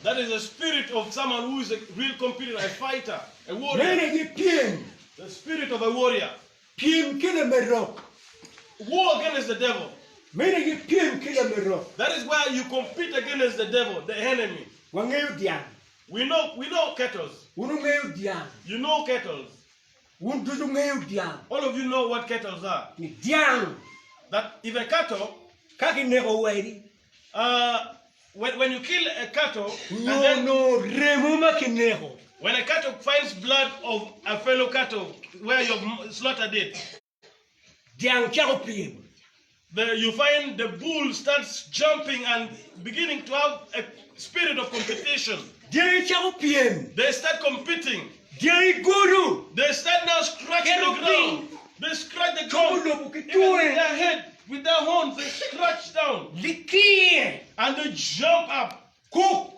That is the spirit of someone who is a real competitor, a fighter, a warrior. The spirit of a warrior. war against the devil. Mene gi piem kila mero. That is why you compete against the devil, the enemy. Wangeyo diang. We know kettles. Unu ngeyo diang. You know kettles. Undudu ngeyo diang. All of you know what kettles are. Ni diang. That if a cattle, Kaki nego wedi. when you kill a cattle, and then No remuma kinego. when a cattle finds blood of a fellow cattle where you slaughtered it, Diang chako piem. you find the bull starts jumping and beginning to have a spirit of competition. Diang chako piem. They start competing. Diang guru. They start now scratching Kero the ground. They scratch the ground. Chobulo Even bukitue. with their head, with their horns, they scratch down. Likie. And they jump up. Cook.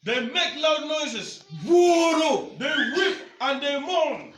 They make loud noises. Buru. They whip and they mourn.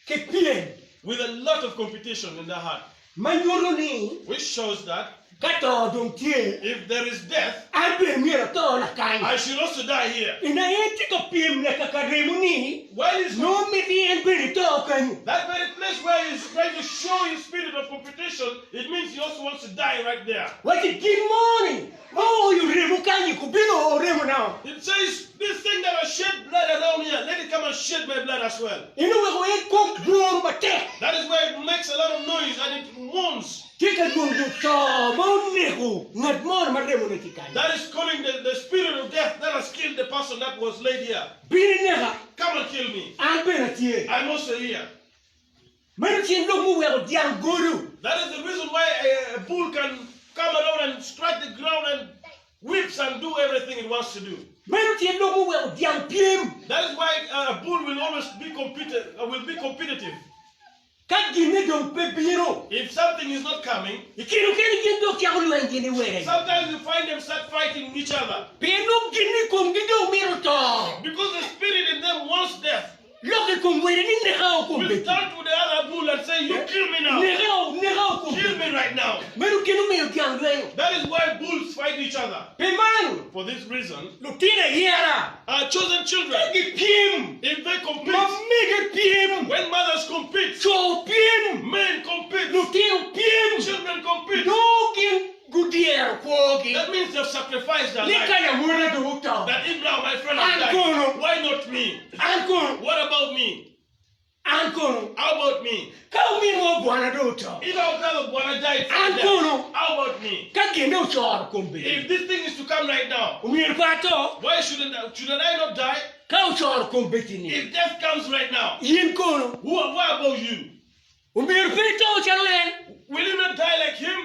Ke piem. With a lot of competition in their heart. Manyoro ni. Which shows that Kato dong tie. if there is death, Albe mira to na kai. I should also die here. Ina eti ka piem na kakaremu ni. While he's No me di en beri to kan. that very place where he's trying to show his spirit of competition, it means he also wants to die right there. What is good morning? Oh, you remu kan you kubino o remu now. It says, this thing that has shed blood around here, let it come and shed my blood as well. Inu we ko e cook buru bate. That is why it makes a lot of noise and it moans. Tika gundu to mo nehu. Ngad mo ma remu ni tikai. That is calling the spirit of death that has killed the person that was laid here. Bini nega. Come and kill me. Albe na tie. I'm also here. Menu tien lo mu we ko diang guru. That is the reason why a bull can come around and strike the ground and whips and do everything it wants to do. Menu tien lo mu we ko diang piem. That is why a bull will always be competitive. Ka gine dong pe biro. If something is not coming, Ikinu keni gindo kya ko luan gine were. sometimes you find them start fighting each other. Penu gine kom gido miro to. Because the spirit in them wants death. Loke kom were ni nega o kom Will beti. start with the other bull and say, you kill me now. Nega o kom Kill beti. me right now. Menu kenu me diang luan. That is why bulls fight each other. Pe man. For this reason, Lo tira yera. our chosen children, Ki piem. if they compete, Ma mege piem. when mothers compete, So piem. men compete, Lo tira piem. children compete, No gin gudier kogi. that means they've sacrificed their life. Lika ya mura do uta. That if now my friend has Ankono. died, why not me? Ankono. What about me? Ankono. How about me? Ka mi mo bwana do uta. If our brother wanna die, Ankono. how about me? Ka gine o chor kom beti. If this thing is to come right now, Umir pato. why shouldn't I not die? Ka o chor kom beti ni. If death comes right now, Yin kono. what about you? Umir pito chaloen. Will you not die like him?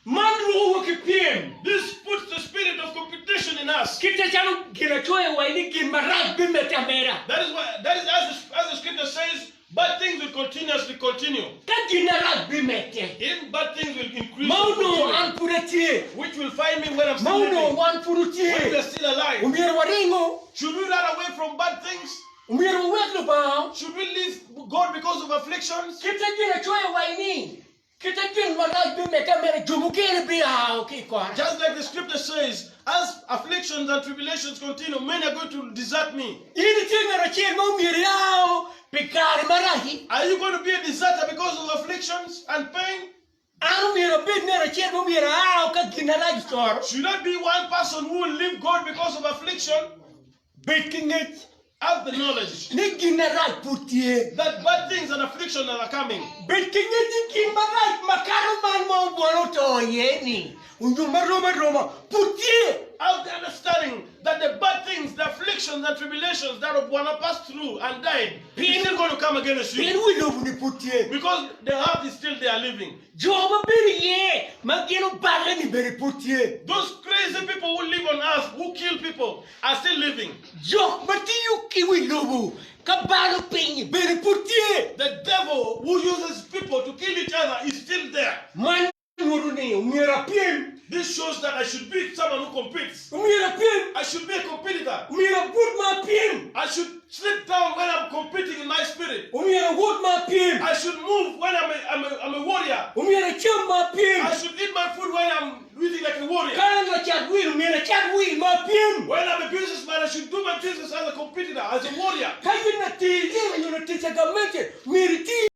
Man lo ki piem. This puts the spirit of competition in us. Kita chalo gina choe wa ni gin marat bimeta mera. That is as the scripture says, bad things will continuously continue. Ka gina rat bimete. In bad things will increase, Mauno and an purete. continue, which will find me when I'm still Mauno living, wan when we are purutie. still alive. Umir waringo. Should we run away from bad things? Umir wetlo ba. Should we leave God because of afflictions? Kita gina choe wa ni. Kita gina marat bimeta mera jumukere biya ki kwa. Just like the scripture says, as afflictions and tribulations continue, men are going to desert me. Ini tinga ra chen mo miriao. Pikari marahi. Are you going to be a deserter because of afflictions and pain? Anu mira bid nera chen mo mirao ka gina ra store. Should I be one person who will leave God because of affliction? Baking it. Have the knowledge Ni gina ra putie. that bad things and afflictions are coming. Baking it in marat makaro man mo bono to yeni. Unju Roma putie. Have the understanding that the bad things, the afflictions and tribulations that are going to pass through and died, is still going to come against Pen you. we love ni putie. Because the heart is still there living. Joba beri ye. Magino barre ni beri putie. Those crazy people who live on earth, who kill people, are still living. Jo mati yuki we lobu. Kabalo pengi beri putie. The devil who uses people to kill each other is still there. Man muruni umira piem. This shows that I should be someone who competes. Umira piem. I should be a competitor. Umira put ma piem. I should slip down when I'm competing in my spirit. Umira wood ma piem. I should move when I'm a warrior. Umira chum ma piem. I should eat my food when I'm eating like a warrior. Kanga chat wheel, umira chat wheel ma piem. When I'm a businessman, I should do my business as a competitor, as a warrior. Kajina tizi, you know, teacher government, miriti.